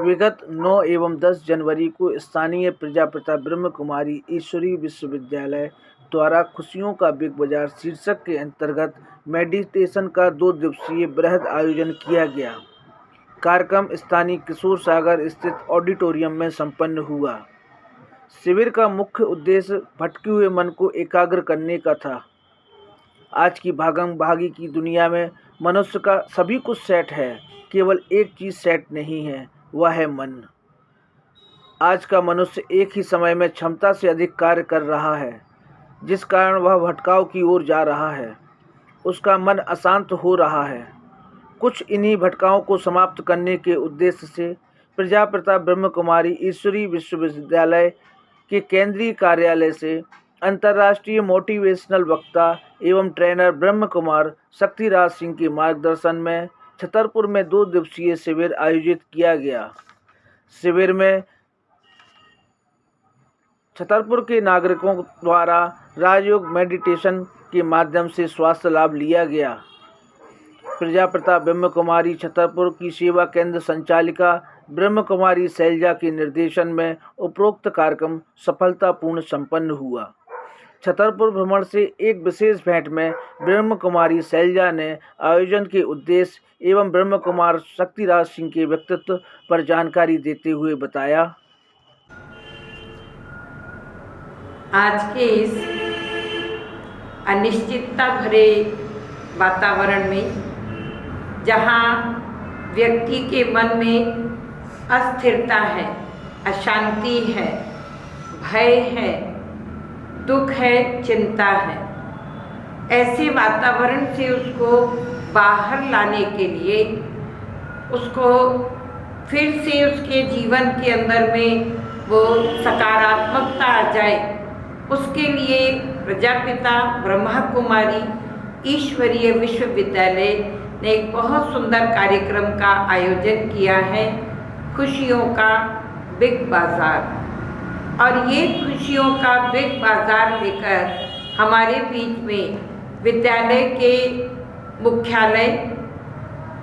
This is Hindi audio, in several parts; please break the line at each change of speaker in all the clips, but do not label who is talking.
विगत 9 एवं 10 जनवरी को स्थानीय प्रजापिता ब्रह्म कुमारी ईश्वरी विश्वविद्यालय द्वारा खुशियों का बिग बाजार शीर्षक के अंतर्गत मेडिटेशन का 2 दिवसीय बृहद आयोजन किया गया। कार्यक्रम स्थानीय किशोर सागर स्थित ऑडिटोरियम में संपन्न हुआ। शिविर का मुख्य उद्देश्य भटके हुए मन को एकाग्र करने का था। आज की भागम भागी की दुनिया में मनुष्य का सभी कुछ सेट है, केवल एक चीज़ सेट नहीं है, वह है मन। आज का मनुष्य एक ही समय में क्षमता से अधिक कार्य कर रहा है, जिस कारण वह भटकाव की ओर जा रहा है। उसका मन अशांत हो रहा है। कुछ इन्हीं भटकावों को समाप्त करने के उद्देश्य से प्रजापिता ब्रह्म कुमारी ईश्वरी विश्वविद्यालय के केंद्रीय कार्यालय से अंतर्राष्ट्रीय मोटिवेशनल वक्ता एवं ट्रेनर ब्रह्म कुमार शक्तिराज सिंह के मार्गदर्शन में छतरपुर में 2 दिवसीय शिविर आयोजित किया गया। शिविर में छतरपुर के नागरिकों द्वारा राजयोग मेडिटेशन के माध्यम से स्वास्थ्य लाभ लिया गया। प्रजापिता ब्रह्म कुमारी छतरपुर की सेवा केंद्र संचालिका ब्रह्म कुमारी शैलजा के निर्देशन में उपरोक्त कार्यक्रम सफलतापूर्ण संपन्न हुआ। छतरपुर भ्रमण से एक विशेष भेंट में ब्रह्म कुमारी शैलजा ने आयोजन के उद्देश्य एवं ब्रह्म कुमार शक्तिराज सिंह के व्यक्तित्व पर जानकारी देते हुए बताया।
आज के इस अनिश्चितता भरे वातावरण में, जहाँ व्यक्ति के मन में अस्थिरता है, अशांति है, भय है, दुख है, चिंता है, ऐसे वातावरण से उसको बाहर लाने के लिए, उसको फिर से उसके जीवन के अंदर में वो सकारात्मकता आ जाए, उसके लिए प्रजापिता ब्रह्मा कुमारी ईश्वरीय विश्वविद्यालय ने एक बहुत सुंदर कार्यक्रम का आयोजन किया है, खुशियों का बिग बाजार। और ये खुशियों का बिग बाजार लेकर हमारे बीच में विद्यालय के मुख्यालय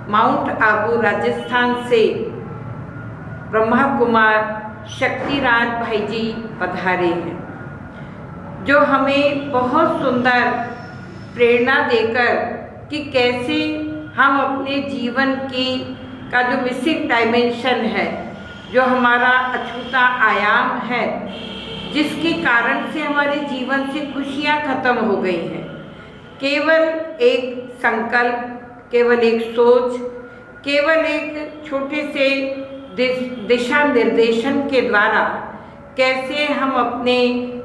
माउंट आबू राजस्थान से ब्रह्मा कुमार शक्तिराज भाई जी पधारे हैं, जो हमें बहुत सुंदर प्रेरणा देकर कि कैसे हम अपने जीवन का जो मिसिंग डायमेंशन है, जो हमारा अछूता आयाम है, जिसके कारण से हमारे जीवन से खुशियाँ खत्म हो गई हैं, केवल एक संकल्प, केवल एक सोच, केवल एक छोटे से दिशा निर्देशन के द्वारा कैसे हम अपने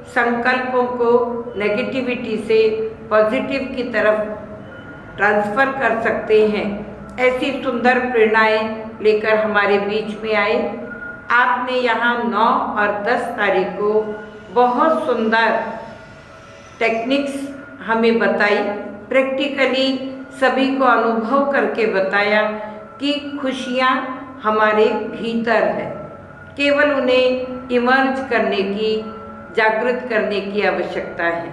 संकल्पों को नेगेटिविटी से पॉजिटिव की तरफ ट्रांसफ़र कर सकते हैं, ऐसी सुंदर प्रेरणाएं लेकर हमारे बीच में आए। आपने यहाँ 9 और 10 तारीख को बहुत सुंदर टेक्निक्स हमें बताई, प्रैक्टिकली सभी को अनुभव करके बताया कि खुशियाँ हमारे भीतर है, केवल उन्हें इमर्ज करने की, जागृत करने की आवश्यकता है।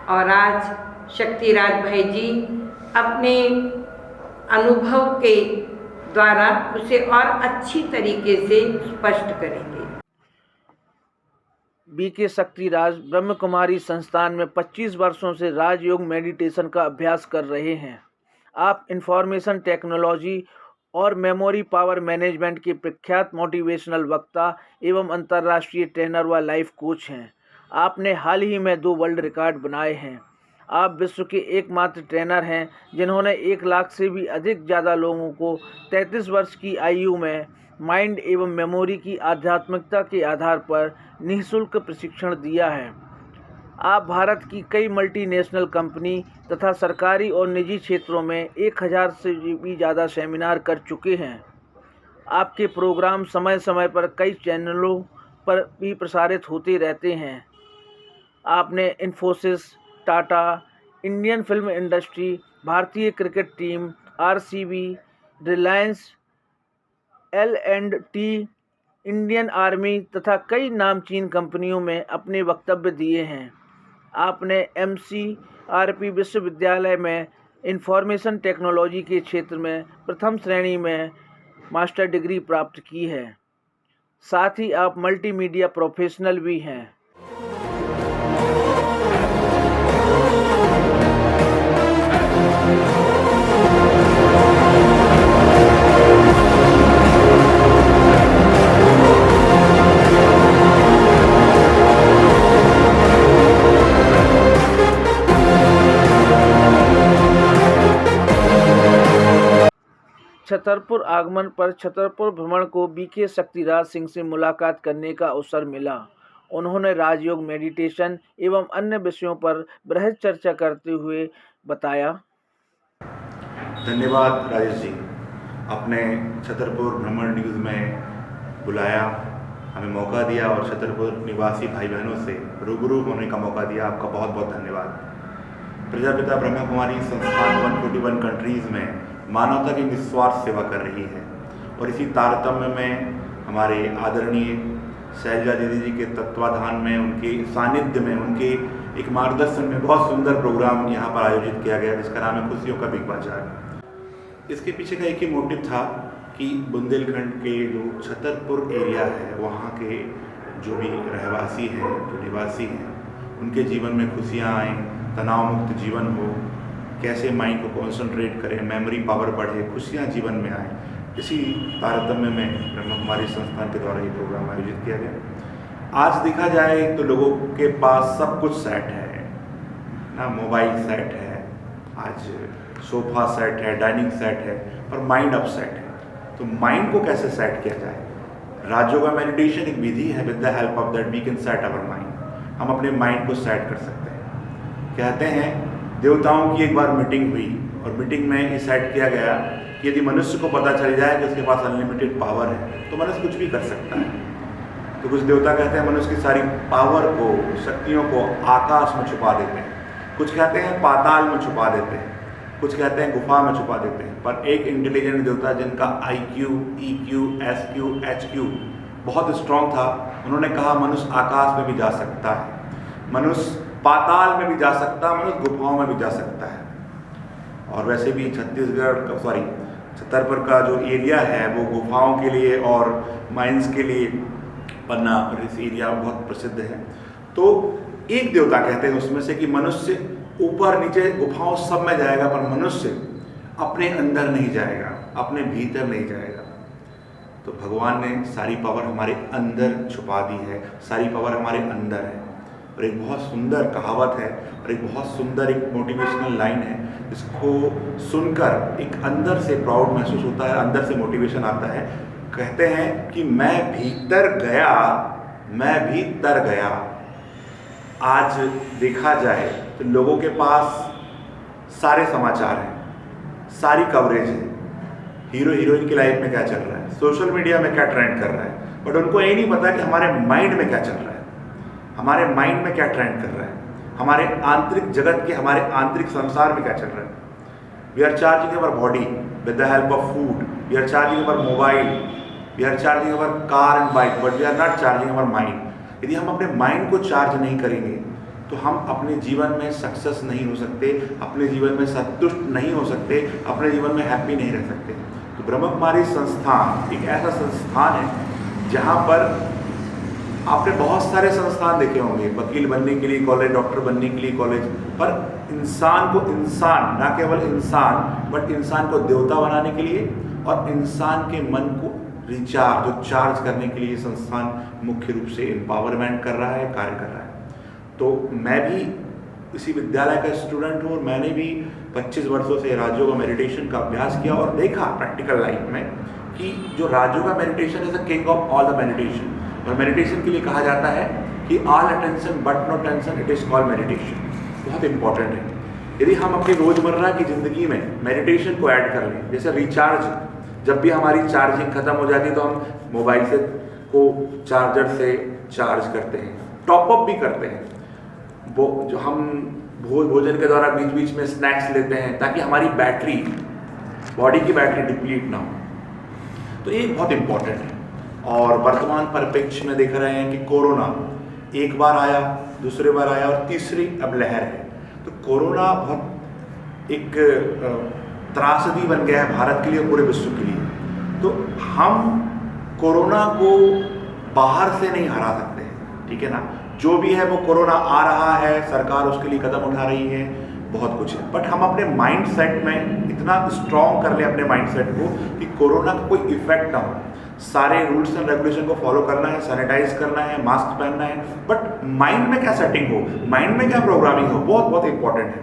और आज शक्तिराज भाई जी अपने अनुभव के द्वारा उसे और अच्छी तरीके से स्पष्ट करेंगे।
बीके शक्तिराज ब्रह्म कुमारी संस्थान में 25 वर्षों से राजयोग मेडिटेशन का अभ्यास कर रहे हैं। आप इंफॉर्मेशन टेक्नोलॉजी और मेमोरी पावर मैनेजमेंट के प्रख्यात मोटिवेशनल वक्ता एवं अंतर्राष्ट्रीय ट्रेनर व लाइफ कोच हैं। आपने हाल ही में 2 वर्ल्ड रिकॉर्ड बनाए हैं। आप विश्व के एकमात्र ट्रेनर हैं जिन्होंने 1 लाख से भी ज़्यादा लोगों को 33 वर्ष की आयु में माइंड एवं मेमोरी की आध्यात्मिकता के आधार पर निःशुल्क प्रशिक्षण दिया है। आप भारत की कई मल्टीनेशनल कंपनी तथा सरकारी और निजी क्षेत्रों में 1000 से भी ज़्यादा सेमिनार कर चुके हैं। आपके प्रोग्राम समय समय पर कई चैनलों पर भी प्रसारित होते रहते हैं। आपने Infosys, Tata, Indian film industry, भारतीय cricket team, RCB, Reliance, L&T, Indian army तथा कई नामचीन कंपनियों में अपने वक्तव्य दिए हैं। आपने MCRP विश्वविद्यालय में इंफॉर्मेशन टेक्नोलॉजी के क्षेत्र में प्रथम श्रेणी में मास्टर डिग्री प्राप्त की है। साथ ही आप मल्टीमीडिया प्रोफेशनल भी हैं। छतरपुर आगमन पर छतरपुर भ्रमण को बीके शक्तिराज सिंह से मुलाकात करने का अवसर मिला। उन्होंने राजयोग, मेडिटेशन एवं अन्य विषयों पर बृहद चर्चा करते हुए बताया।
धन्यवाद राजेश जी, आपने छतरपुर भ्रमण न्यूज़ में बुलाया, हमें मौका दिया और छतरपुर निवासी भाई बहनों से रूबरू होने का मौका दिया। आपका बहुत बहुत धन्यवाद। प्रजापिता ब्रह्मा कुमारी संस्थान 141 कंट्रीज़ में मानवता की निस्वार्थ सेवा कर रही है और इसी तारतम्य में हमारे आदरणीय शैलजा दीदी जी के तत्वाधान में, उनके सानिध्य में, उनके एक मार्गदर्शन में बहुत सुंदर प्रोग्राम यहाँ पर आयोजित किया गया जिसका नाम है खुशियों का बिग बाजार। इसके पीछे का एक ही मोटिव था कि बुंदेलखंड के जो छतरपुर एरिया है वहाँ के जो भी रहवासी हैं, जो निवासी हैं, उनके जीवन में खुशियाँ आएँ, तनाव मुक्त जीवन हो, कैसे माइंड को कॉन्सेंट्रेट करें, मेमोरी पावर बढ़े, खुशियाँ जीवन में आए। इसी तारतम्य में ब्रह्मा कुमारी संस्थान के द्वारा ये प्रोग्राम आयोजित किया गया। आज देखा जाए तो लोगों के पास सब कुछ सेट है ना, मोबाइल सेट है, आज सोफा सेट है, डाइनिंग सेट है, पर माइंड अपसेट है। तो माइंड को कैसे सेट किया जाए? राजयोगा मेडिटेशन एक विधि है, with the help of that we can set our mind. हम अपने माइंड को सेट कर सकते हैं। कहते हैं देवताओं की एक बार मीटिंग हुई और मीटिंग में ये सेट किया गया कि यदि मनुष्य को पता चल जाए कि उसके पास अनलिमिटेड पावर है तो मनुष्य कुछ भी कर सकता है। तो कुछ देवता कहते हैं मनुष्य की सारी पावर को, शक्तियों को आकाश में छुपा देते हैं, कुछ कहते हैं पाताल में छुपा देते हैं, कुछ कहते हैं गुफा में छुपा देते हैं। पर एक इंटेलिजेंट देवता जिनका IQ, EQ, SQ, HQ बहुत स्ट्रांग था, उन्होंने कहा मनुष्य आकाश में भी जा सकता है, मनुष्य पाताल में भी जा सकता है, मनुष्य गुफाओं में भी जा सकता है। और वैसे भी छतरपुर का जो एरिया है वो गुफाओं के लिए और माइंस के लिए पन्ना और इस एरिया बहुत प्रसिद्ध है। तो एक देवता कहते हैं उसमें से कि मनुष्य ऊपर नीचे गुफाओं सब में जाएगा पर मनुष्य अपने अंदर नहीं जाएगा, अपने भीतर नहीं जाएगा। तो भगवान ने सारी पावर हमारे अंदर छुपा दी है, सारी पावर हमारे अंदर है। और एक बहुत सुंदर कहावत है और एक बहुत सुंदर एक मोटिवेशनल लाइन है, जिसको सुनकर एक अंदर से प्राउड महसूस होता है, अंदर से मोटिवेशन आता है। कहते हैं कि मैं भीतर गया, मैं भी तर गया। आज देखा जाए तो लोगों के पास सारे समाचार हैं, सारी कवरेज है, हीरो हीरोइन की लाइफ में क्या चल रहा है, सोशल मीडिया में क्या ट्रेंड कर रहा है, बट उनको ये नहीं पता कि हमारे माइंड में क्या चल रहा है, हमारे माइंड में क्या ट्रेंड कर रहा है, हमारे आंतरिक जगत के, हमारे आंतरिक संसार में क्या चल रहा है। We are charging our body with the help of food, we are charging our mobile, we are charging our car and bike, but we are not charging our mind. यदि हम अपने माइंड को चार्ज नहीं करेंगे तो हम अपने जीवन में सक्सेस नहीं हो सकते, अपने जीवन में संतुष्ट नहीं हो सकते, अपने जीवन में हैप्पी नहीं रह सकते। तो ब्रह्मा कुमारी संस्थान एक ऐसा संस्थान है जहाँ पर आपने बहुत सारे संस्थान देखे होंगे, वकील बनने के लिए कॉलेज, डॉक्टर बनने के लिए कॉलेज, पर इंसान को इंसान, ना केवल इंसान बट इंसान को देवता बनाने के लिए और इंसान के मन को रिचार्ज, जो चार्ज करने के लिए संस्थान मुख्य रूप से एम्पावरमेंट कर रहा है, कार्य कर रहा है। तो मैं भी इसी विद्यालय का स्टूडेंट हूँ और मैंने भी 25 वर्षों से राजयोग मेडिटेशन का अभ्यास किया और देखा प्रैक्टिकल लाइफ में कि जो Rajyoga meditation is the king of all the meditation. और मेडिटेशन के लिए कहा जाता है कि all attention but no tension, it is called meditation. बहुत इंपॉर्टेंट है। यदि हम अपनी रोजमर्रा की जिंदगी में मेडिटेशन को ऐड कर लें, जैसे रिचार्ज, जब भी हमारी चार्जिंग खत्म हो जाती है तो हम मोबाइल से को चार्जर से चार्ज करते हैं, टॉपअप भी करते हैं, वो जो हम भोजन के द्वारा बीच बीच में स्नैक्स लेते हैं ताकि हमारी बैटरी, बॉडी की बैटरी डिप्लीट ना हो। तो ये बहुत इंपॉर्टेंट है। और वर्तमान परिप्रेक्ष्य में देख रहे हैं कि कोरोना एक बार आया, दूसरी बार आया और तीसरी अब लहर है। तो कोरोना बहुत एक त्रासदी बन गया है भारत के लिए और पूरे विश्व के लिए। तो हम कोरोना को बाहर से नहीं हरा सकते, ठीक है ना। जो भी है वो कोरोना आ रहा है, सरकार उसके लिए कदम उठा रही है, बहुत कुछ है, बट हम अपने माइंड सेट में इतना स्ट्रॉन्ग कर ले अपने माइंड सेट को कि कोरोना का कोई इफेक्ट ना हो। सारे रूल्स एंड रेगुलेशन को फॉलो करना है, सैनिटाइज करना है, मास्क पहनना है, बट माइंड में क्या सेटिंग हो, माइंड में क्या प्रोग्रामिंग हो, बहुत बहुत इंपॉर्टेंट है।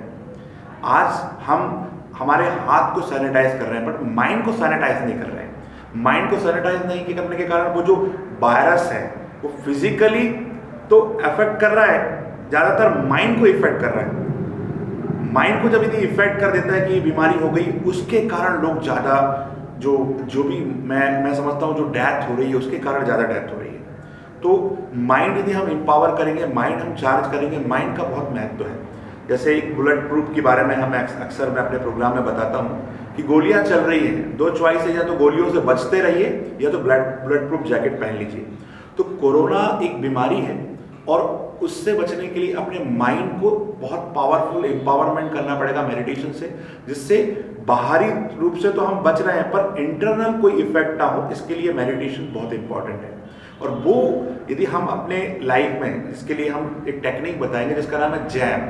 आज हम हमारे हाथ को सैनिटाइज कर रहे हैं, बट माइंड को सैनिटाइज नहीं कर रहे हैं। माइंड को सैनिटाइज नहीं करने के कारण वो जो वायरस है वो फिजिकली तो अफेक्ट कर रहा है, ज़्यादातर माइंड को इफेक्ट कर रहा है। माइंड को जब यदि इफेक्ट कर देता है कि ये बीमारी हो गई, उसके कारण लोग ज़्यादा जो भी मैं समझता हूँ जो डेथ हो रही है उसके कारण ज़्यादा डेथ हो रही है। तो माइंड यदि हम एम्पावर करेंगे, माइंड हम चार्ज करेंगे, माइंड का बहुत महत्व है। जैसे एक बुलेट प्रूफ के बारे में हम अक्सर मैं अपने प्रोग्राम में बताता हूँ कि गोलियाँ चल रही हैं, दो चॉइस है, या तो गोलियों से बचते रहिए या तो बुलेट प्रूफ जैकेट पहन लीजिए। तो कोरोना एक बीमारी है और उससे बचने के लिए अपने माइंड को बहुत पावरफुल एम्पावरमेंट करना पड़ेगा मेडिटेशन से, जिससे बाहरी रूप से तो हम बच रहे हैं पर इंटरनल कोई इफेक्ट ना हो। इसके लिए मेडिटेशन बहुत इंपॉर्टेंट है और वो यदि हम अपने लाइफ में, इसके लिए हम एक टेक्निक बताएंगे जिसका नाम है jam,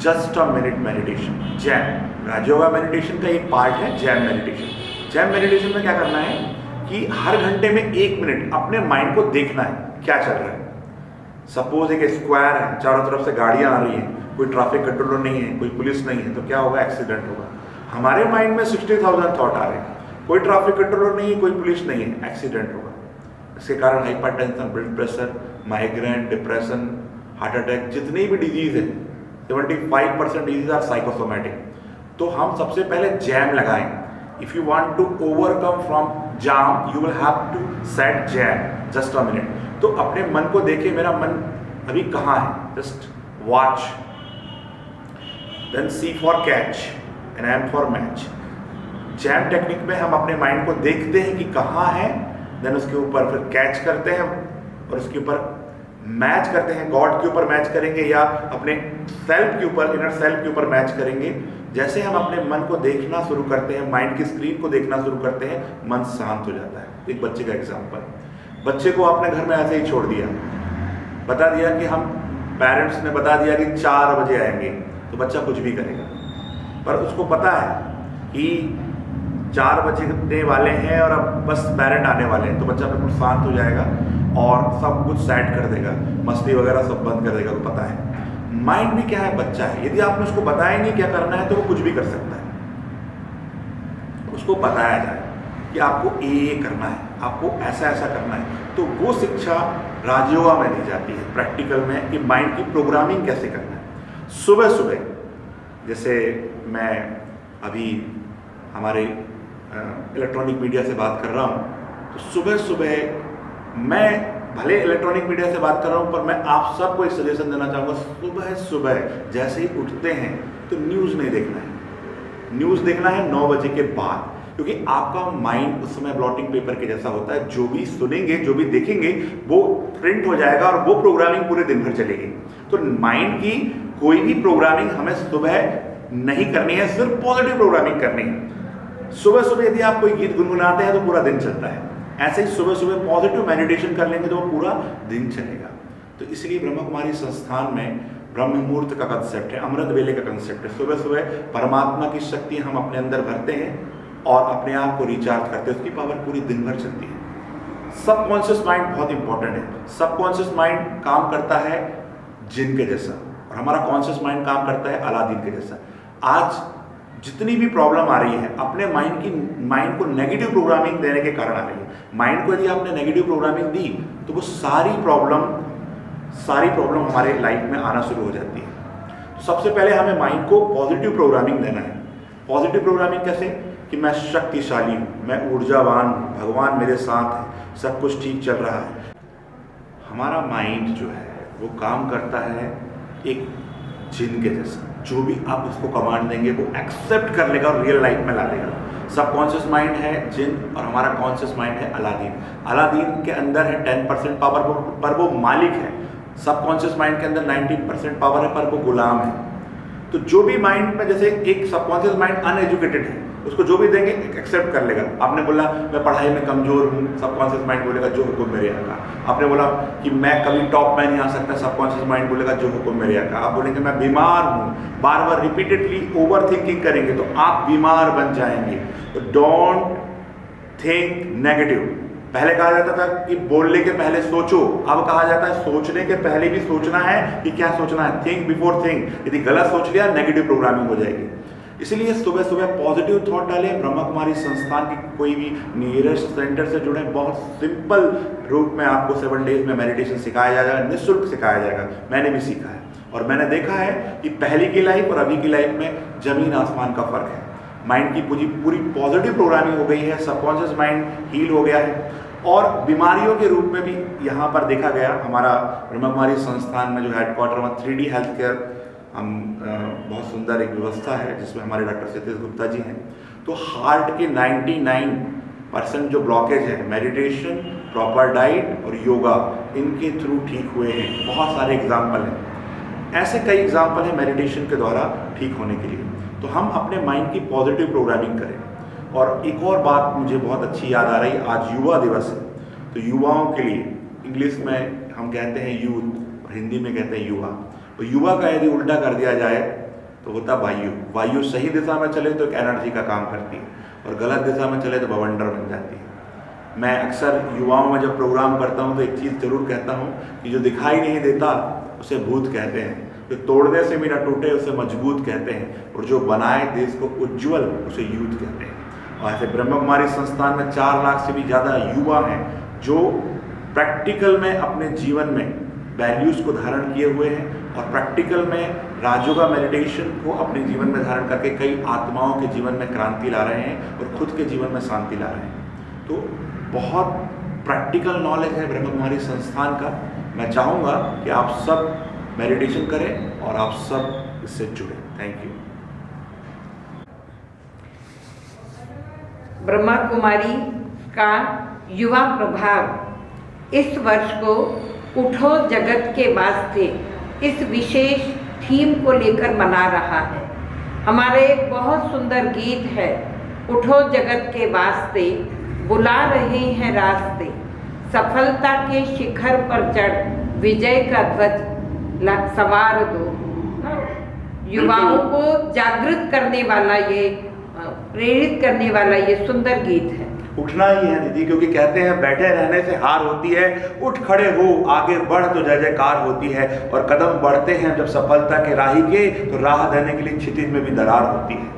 just a minute meditation. Jam Rajyoga meditation का एक पार्ट है जैम मेडिटेशन। जैम मेडिटेशन में क्या करना है कि हर घंटे में 1 मिनट अपने माइंड को देखना है क्या चल रहा है। सपोज एक स्क्वायर है, चारों तरफ से गाड़ियां आ रही हैं, कोई ट्रैफिक कंट्रोलर नहीं है, कोई पुलिस नहीं है, तो क्या होगा, एक्सीडेंट होगा। हमारे माइंड में 60,000 थॉट आ रहे हैं, कोई ट्रैफिक कंट्रोलर नहीं है, कोई पुलिस नहीं है, एक्सीडेंट होगा। इसके कारण hypertension, blood pressure, migraine, depression, heart attack, जितनी भी डिजीज है 75% डिजीज आर साइकोसोमैटिक। तो हम सबसे पहले जैम लगाएं। If you want to overcome from jam you will have to set jam, just a minute. तो अपने मन को देखे, मेरा मन अभी कहाँ है, just watch, then C for catch and M for match. Jam technique में हम अपने माइंड को देखते हैं कि कहाँ है, देन उसके ऊपर फिर कैच करते हैं और उसके ऊपर मैच करते हैं, गॉड के ऊपर मैच करेंगे या अपने सेल्फ के ऊपर, इनर सेल्फ के ऊपर मैच करेंगे। जैसे हम अपने मन को देखना शुरू करते हैं, माइंड की स्क्रीन को देखना शुरू करते हैं, मन शांत हो जाता है। एक बच्चे का एग्जांपल, बच्चे को आपने घर में ऐसे ही छोड़ दिया, बता दिया कि हम पेरेंट्स ने बता दिया कि 4 बजे आएंगे, तो बच्चा कुछ भी करेगा। पर उसको पता है कि 4 बजने वाले हैं और अब बस पेरेंट आने वाले हैं, तो बच्चा बिल्कुल शांत हो जाएगा और सब कुछ सेट कर देगा, मस्ती वगैरह सब बंद कर देगा। तो पता है माइंड भी क्या है, बच्चा है। यदि आपने उसको बताया नहीं क्या करना है तो वो कुछ भी कर सकता है। उसको बताया जाए कि आपको ये करना है, आपको ऐसा ऐसा करना है, तो वो शिक्षा राजयोगा में दी जाती है प्रैक्टिकल में कि माइंड की प्रोग्रामिंग कैसे करना है। सुबह सुबह, जैसे मैं अभी हमारे इलेक्ट्रॉनिक मीडिया से बात कर रहा हूँ, तो सुबह सुबह मैं भले इलेक्ट्रॉनिक मीडिया से बात कर रहा हूँ पर मैं आप सबको एक सजेशन देना चाहूँगा, सुबह सुबह जैसे ही उठते हैं तो न्यूज़ नहीं देखना है। न्यूज़ देखना है 9 बजे के बाद, क्योंकि आपका माइंड उस समय ब्लॉटिंग पेपर के जैसा होता है। जो भी सुनेंगे, जो भी देखेंगे वो प्रिंट हो जाएगा और वो प्रोग्रामिंग पूरे दिन भर चलेगी। तो माइंड की कोई भी प्रोग्रामिंग हमें सुबह नहीं करनी है, सिर्फ पॉजिटिव प्रोग्रामिंग करनी है। सुबह सुबह यदि आप कोई गीत गुनगुनाते हैं तो पूरा दिन चलता है। ऐसे ही सुबह सुबह पॉजिटिव मेडिटेशन कर लेंगे तो वो पूरा दिन चलेगा। तो इसलिए ब्रह्मा कुमारी संस्थान में ब्रह्म मुहूर्त का कंसेप्ट है, अमृत वेले का कंसेप्ट है। सुबह सुबह परमात्मा की शक्ति हम अपने अंदर भरते हैं और अपने आप को रिचार्ज करते हैं, उसकी पावर पूरी दिन भर चलती है। सबकॉन्शियस माइंड बहुत इंपॉर्टेंट है। सबकॉन्शियस माइंड काम करता है जिन के जैसा और हमारा कॉन्शियस माइंड काम करता है अलादीन के जैसा। आज जितनी भी प्रॉब्लम आ रही है अपने माइंड को नेगेटिव प्रोग्रामिंग देने के कारण आ रही है। माइंड को यदि आपने नेगेटिव प्रोग्रामिंग दी तो वो सारी प्रॉब्लम हमारे लाइफ में आना शुरू हो जाती है। तो सबसे पहले हमें माइंड को पॉजिटिव प्रोग्रामिंग देना है। पॉजिटिव प्रोग्रामिंग कैसे, कि मैं शक्तिशाली हूँ, मैं ऊर्जावान हूँ, भगवान मेरे साथ है, सब कुछ ठीक चल रहा है। हमारा माइंड जो है वो काम करता है एक जिन के जैसा। जो भी आप उसको कमांड देंगे वो एक्सेप्ट कर लेगा और रियल लाइफ में ला देगा। सबकॉन्शियस माइंड है जिन और हमारा कॉन्शियस माइंड है अलादीन। अलादीन के अंदर है 10% पावर पर वो मालिक है। सबकॉन्शियस माइंड के अंदर 90% पावर है पर वो गुलाम है। तो जो भी माइंड में, जैसे एक सबकॉन्शियस माइंड अनएजुकेटेड है, उसको जो भी देंगे एक्सेप्ट कर लेगा। आपने बोला मैं पढ़ाई में कमजोर हूँ, सबकॉन्शियस माइंड बोलेगा जो हुक्म मेरे आका। आपने बोला कि मैं कभी टॉप में नहीं आ सकता, सबकॉन्शियस माइंड बोलेगा जो हुक्म मेरे आका। आप बोलेंगे मैं बीमार हूँ, बार बार रिपीटेडली ओवर थिंकिंग करेंगे तो आप बीमार बन जाएंगे। तो डोंट थिंक नेगेटिव। पहले कहा जाता था कि बोलने के पहले सोचो, अब कहा जाता है सोचने के पहले भी सोचना है कि क्या सोचना है। Think before think. यदि गलत सोच लिया नेगेटिव प्रोग्रामिंग हो जाएगी। इसलिए सुबह सुबह पॉजिटिव थॉट डालें। ब्रह्मा कुमारी संस्थान की कोई भी नियरेस्ट सेंटर से जुड़े, बहुत सिंपल रूप में आपको 7 डेज में मेडिटेशन सिखाया जाएगा, निःशुल्क सिखाया जाएगा। मैंने भी सीखा है और मैंने देखा है कि पहले की लाइफ और अभी की लाइफ में जमीन आसमान का फर्क है। माइंड की पूरी पॉजिटिव प्रोग्रामिंग हो गई है, सबकॉन्शियस माइंड हील हो गया है और बीमारियों के रूप में भी यहाँ पर देखा गया। हमारा ब्रह्मा कुमारी संस्थान में जो हेडक्वार्टर में 3D हेल्थ केयर, हम बहुत सुंदर एक व्यवस्था है जिसमें हमारे डॉक्टर सतीश गुप्ता जी हैं। तो हार्ट के 99% जो ब्लॉकेज है मेडिटेशन, प्रॉपर डाइट और योगा, इनके थ्रू ठीक हुए हैं। बहुत सारे एग्जाम्पल हैं, ऐसे कई एग्जाम्पल हैं मेडिटेशन के द्वारा ठीक होने के लिए। तो हम अपने माइंड की पॉजिटिव प्रोग्रामिंग करें। और एक और बात मुझे बहुत अच्छी याद आ रही, आज युवा दिवस है। तो युवाओं के लिए इंग्लिश में हम कहते हैं यूथ और हिंदी में कहते हैं युवा। तो युवा का यदि उल्टा कर दिया जाए तो होता वायु। वायु सही दिशा में चले तो एक एनर्जी का काम करती है और गलत दिशा में चले तो बवंडर बन जाती है। मैं अक्सर युवाओं में जब प्रोग्राम करता हूँ तो एक चीज़ जरूर कहता हूँ कि जो दिखाई नहीं देता उसे भूत कहते हैं, जो तोड़ने से भी न टूटे उसे मजबूत कहते हैं, और जो बनाए देश को उज्ज्वल उसे यूथ कहते हैं। और ऐसे ब्रह्मा कुमारी संस्थान में 4 लाख से भी ज़्यादा युवा हैं जो प्रैक्टिकल में अपने जीवन में वैल्यूज़ को धारण किए हुए हैं और प्रैक्टिकल में राजयोगा मेडिटेशन को अपने जीवन में धारण करके कई आत्माओं के जीवन में क्रांति ला रहे हैं और खुद के जीवन में शांति ला रहे हैं। तो बहुत प्रैक्टिकल नॉलेज है ब्रह्मा कुमारी संस्थान का। मैं चाहूँगा कि आप सब मेडिटेशन करें और आप सब इससे जुड़ें। Thank you.
ब्रह्मा कुमारी का युवा प्रभाग इस वर्ष को उठो जगत के वास्ते इस विशेष थीम को लेकर मना रहा है। हमारे एक बहुत सुंदर गीत है, उठो जगत के वास्ते बुला रहे हैं रास्ते, सफलता के शिखर पर चढ़ विजय का ध्वज सवार दो। युवाओं को जागृत करने वाला ये, प्रेरित करने वाला ये सुंदर गीत है।
उठना ही है दीदी, क्योंकि कहते हैं बैठे रहने से हार होती है, उठ खड़े हो आगे बढ़ तो जय जयकार होती है। और कदम बढ़ते हैं जब सफलता के राही के, तो राह देने के लिए क्षितिज में भी दरार होती है।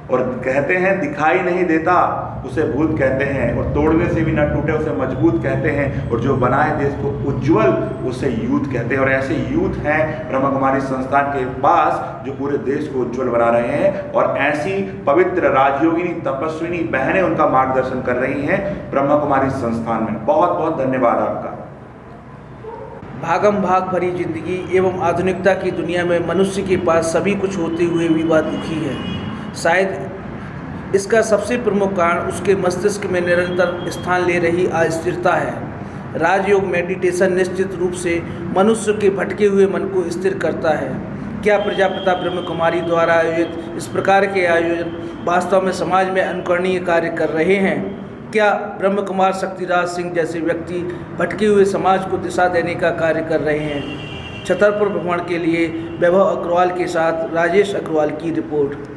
और कहते हैं दिखाई नहीं देता उसे भूत कहते हैं, और तोड़ने से भी ना टूटे उसे मजबूत कहते हैं, और जो बनाए देश को उज्ज्वल उसे यूथ कहते हैं। और ऐसे यूथ हैं ब्रह्मा कुमारी संस्थान के पास जो पूरे देश को उज्ज्वल बना रहे हैं, और ऐसी पवित्र राजयोगिनी तपस्विनी बहनें उनका मार्गदर्शन कर रही हैं ब्रह्मा कुमारी संस्थान में। बहुत बहुत धन्यवाद आपका।
भागम भाग भरी जिंदगी एवं आधुनिकता की दुनिया में मनुष्य के पास सभी कुछ होते हुए भी वह दुखी है। शायद इसका सबसे प्रमुख कारण उसके मस्तिष्क में निरंतर स्थान ले रही अस्थिरता है। राजयोग मेडिटेशन निश्चित रूप से मनुष्य के भटके हुए मन को स्थिर करता है। क्या प्रजापिता ब्रह्म कुमारी द्वारा आयोजित इस प्रकार के आयोजन वास्तव में समाज में अनुकरणीय कार्य कर रहे हैं? क्या ब्रह्म कुमार शक्तिराज सिंह जैसे व्यक्ति भटके हुए समाज को दिशा देने का कार्य कर रहे हैं? छतरपुर भ्रमण के लिए वैभव अग्रवाल के साथ राजेश अग्रवाल की रिपोर्ट।